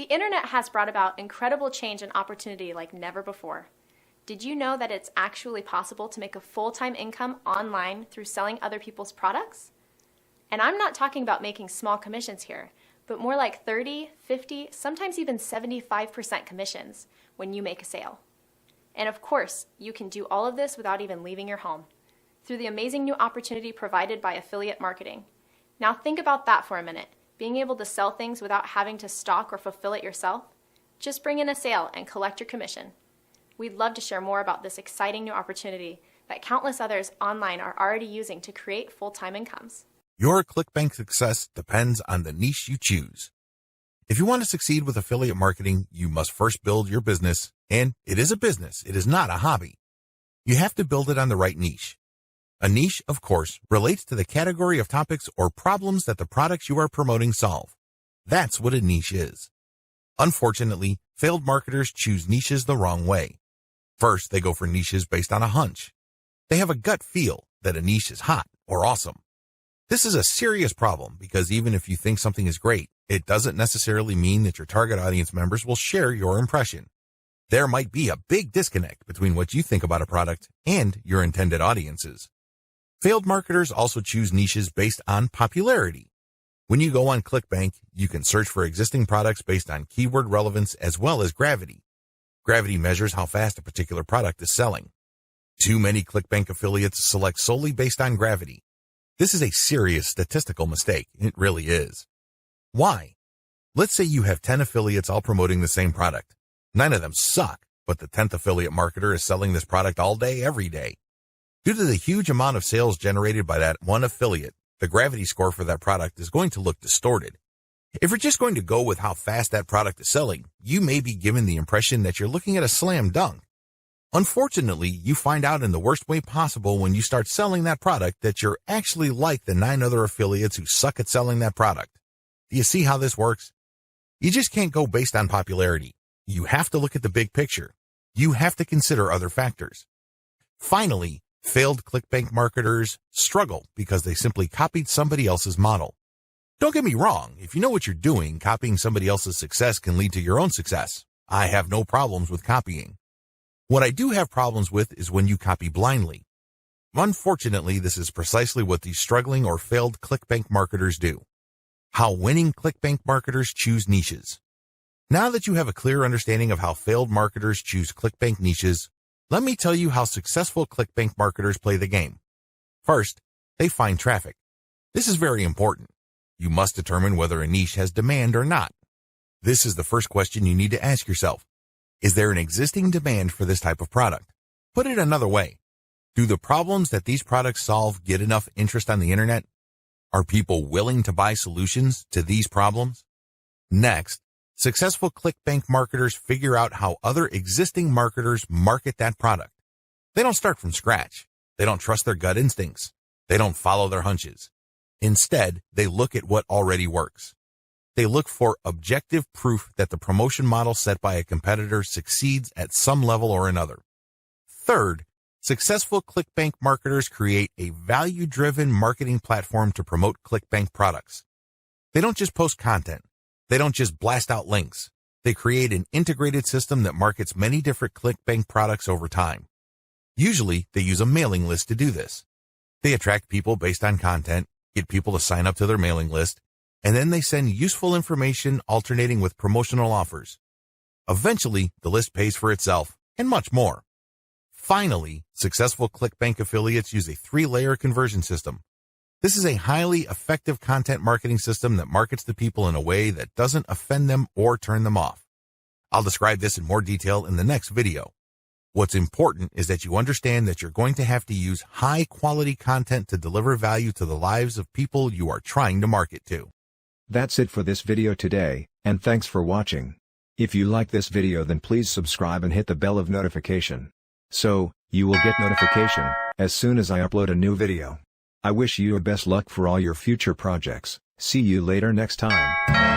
The internet has brought about incredible change and opportunity like never before. Did you know that it's actually possible to make a full-time income online through selling other people's products? And I'm not talking about making small commissions here, but more like 30, 50, sometimes even 75% commissions when you make a sale. And of course, you can do all of this without even leaving your home, through the amazing new opportunity provided by affiliate marketing. Now think about that for a minute. Being able to sell things without having to stock or fulfill it yourself? Just bring in a sale and collect your commission. We'd love to share more about this exciting new opportunity that countless others online are already using to create full-time incomes. Your ClickBank success depends on the niche you choose. If you want to succeed with affiliate marketing, you must first build your business, and it is a business. It is not a hobby. You have to build it on the right niche. A niche, of course, relates to the category of topics or problems that the products you are promoting solve. That's what a niche is. Unfortunately, failed marketers choose niches the wrong way. First, they go for niches based on a hunch. They have a gut feel that a niche is hot or awesome. This is a serious problem because even if you think something is great, it doesn't necessarily mean that your target audience members will share your impression. There might be a big disconnect between what you think about a product and your intended audiences. Failed marketers also choose niches based on popularity. When you go on ClickBank, you can search for existing products based on keyword relevance as well as gravity. Gravity measures how fast a particular product is selling. Too many ClickBank affiliates select solely based on gravity. This is a serious statistical mistake. It really is. Why? Let's say you have 10 affiliates all promoting the same product. 9 of them suck, but the 10th affiliate marketer is selling this product all day, every day. Due to the huge amount of sales generated by that one affiliate, the gravity score for that product is going to look distorted. If you're just going to go with how fast that product is selling, you may be given the impression that you're looking at a slam dunk. Unfortunately, you find out in the worst way possible when you start selling that product that you're actually like the 9 other affiliates who suck at selling that product. Do you see how this works? You just can't go based on popularity. You have to look at the big picture. You have to consider other factors. Finally, failed ClickBank marketers struggle because they simply copied somebody else's model. Don't get me wrong, if you know what you're doing, copying somebody else's success can lead to your own success. I have no problems with copying. What I do have problems with is when you copy blindly. Unfortunately, this is precisely what these struggling or failed ClickBank marketers do. How winning ClickBank marketers choose niches. Now that you have a clear understanding of how failed marketers choose ClickBank niches, let me tell you how successful ClickBank marketers play the game. First, they find traffic. This is very important. You must determine whether a niche has demand or not. This is the first question you need to ask yourself. Is there an existing demand for this type of product? Put it another way. Do the problems that these products solve get enough interest on the internet? Are people willing to buy solutions to these problems? Next, successful ClickBank marketers figure out how other existing marketers market that product. They don't start from scratch. They don't trust their gut instincts. They don't follow their hunches. Instead, they look at what already works. They look for objective proof that the promotion model set by a competitor succeeds at some level or another. Third, successful ClickBank marketers create a value-driven marketing platform to promote ClickBank products. They don't just post content. They don't just blast out links. They create an integrated system that markets many different ClickBank products over time. Usually, they use a mailing list to do this. They attract people based on content, get people to sign up to their mailing list, and then they send useful information alternating with promotional offers. Eventually, the list pays for itself, and much more. Finally, successful ClickBank affiliates use a 3-layer conversion system. This is a highly effective content marketing system that markets to people in a way that doesn't offend them or turn them off. I'll describe this in more detail in the next video. What's important is that you understand that you're going to have to use high-quality content to deliver value to the lives of people you are trying to market to. That's it for this video today, and thanks for watching. If you like this video, then please subscribe and hit the bell of notification. So, you will get notification as soon as I upload a new video. I wish you best luck for all your future projects. See you later next time.